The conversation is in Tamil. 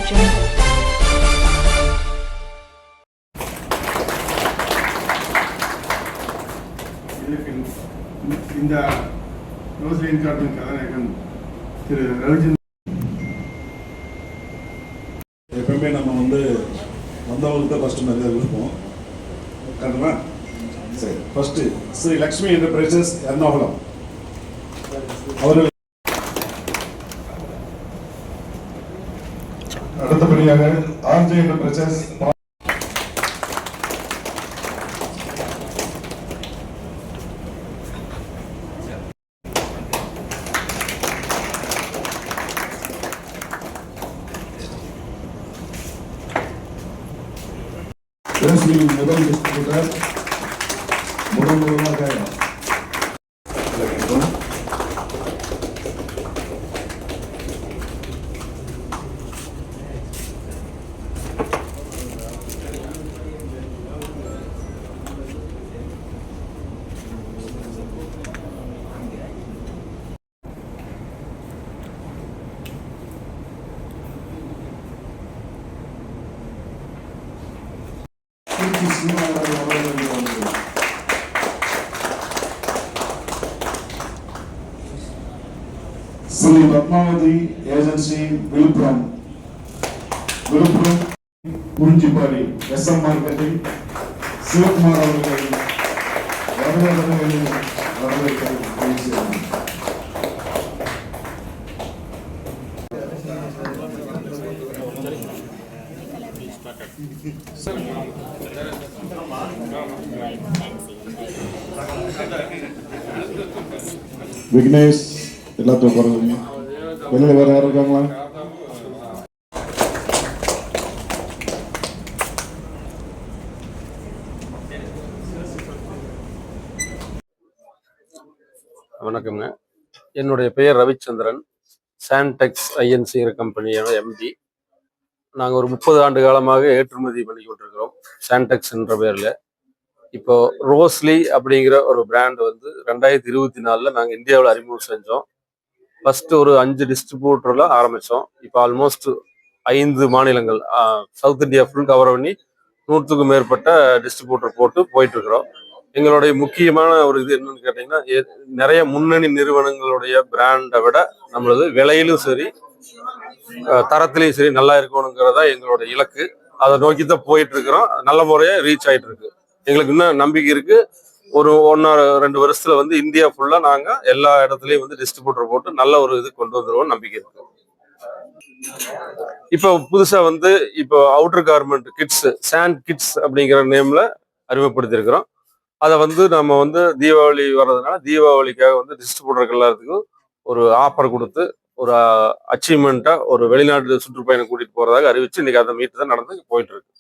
Jungle. இந்த ரோஸ்லின் கார்ட்டூன் கதாநாயகன் திரு ரவிச்சந்திரன். எப்பவுமே நம்ம வந்தவங்களுக்கு தான் ஃபர்ஸ்ட் மரியாதை கொடுப்போம். கரெக்டுங்களா? சரி, ஃபர்ஸ்ட் ஸ்ரீ லக்ஷ்மி என்டர்பிரைசஸ் எர்ணாகுளம் அவர்கள். அடுத்தபடியாக ஆர்ஜே என்டர்பிரைசஸ் முதல் டிஸ்ட்ரிபியூட்டர் முதலாக ஸ்ரீ பத்மாவதி ஏஜென்சி விழுப்புரம் குறிஞ்சிப்பாடி SM மார்க்கெட்டில் சிவகுமார் அவர்கள் விக்னேஷ் எல்லாத்தையும் போறீங்க. வெளியில வேற யாரும் இருக்காங்களா? வணக்கம்ங்க. என்னுடைய பெயர் ரவிச்சந்திரன். சான்டெக்ஸ் ஐஎன்சிங்கிற கம்பெனியோட MD. நாங்கள் ஒரு 30 ஆண்டு காலமாக ஏற்றுமதி பண்ணி கொண்டிருக்கிறோம் சான்டெக்ஸ் என்ற பேரில். இப்போ ரோஸ்லி அப்படிங்கிற ஒரு பிராண்ட் 2024 நாங்கள் இந்தியாவில் அறிமுகம் செஞ்சோம். ஃபர்ஸ்ட் ஒரு 5 டிஸ்ட்ரிபியூட்டர்ல ஆரம்பித்தோம். இப்போ ஆல்மோஸ்ட் 5 மாநிலங்கள் சவுத் இந்தியா ஃபுல் கவர் பண்ணி 100க்கும் மேற்பட்ட டிஸ்ட்ரிபியூட்டர் போட்டு போயிட்டு இருக்கிறோம். எங்களுடைய முக்கியமான ஒரு இது என்னன்னு கேட்டீங்கன்னா, நிறைய முன்னணி நிறுவனங்களுடைய பிராண்டை விட நம்மளது விலையிலும் சரி தரத்திலையும் சரி நல்லா இருக்கணுங்கிறதா எங்களோட இலக்கு. அதை நோக்கி தான் போயிட்டு இருக்கிறோம். நல்ல முறையாக ரீச் ஆயிட்டு இருக்கு. எங்களுக்கு இன்னும் நம்பிக்கை இருக்கு. ஒரு 1-2 வருஷத்துல இந்தியா ஃபுல்லா நாங்க எல்லா இடத்துலயும் டிஸ்ட்ரிபியூட்டர் போட்டு நல்ல ஒரு இது கொண்டு வந்துருவோம் நம்பிக்கை இருக்கு. இப்போ புதுசா இப்போ outer garment kids and kids அப்படிங்கிற நேம்ல அறிமுகப்படுத்தி இருக்கிறோம். அதை நம்ம தீபாவளி வர்றதுனால தீபாவளிக்காக டிஸ்ட்ரிபியூட்டருக்கு எல்லாத்துக்கும் ஒரு ஆஃபர் கொடுத்து ஒரு அச்சீவ்மெண்ட்டா ஒரு வெளிநாட்டு சுற்றுப்பயணம் கூட்டிட்டு போறதாக அறிவிச்சு இன்னைக்கு அந்த மீட் தான் நடந்து போயிட்டு இருக்கு.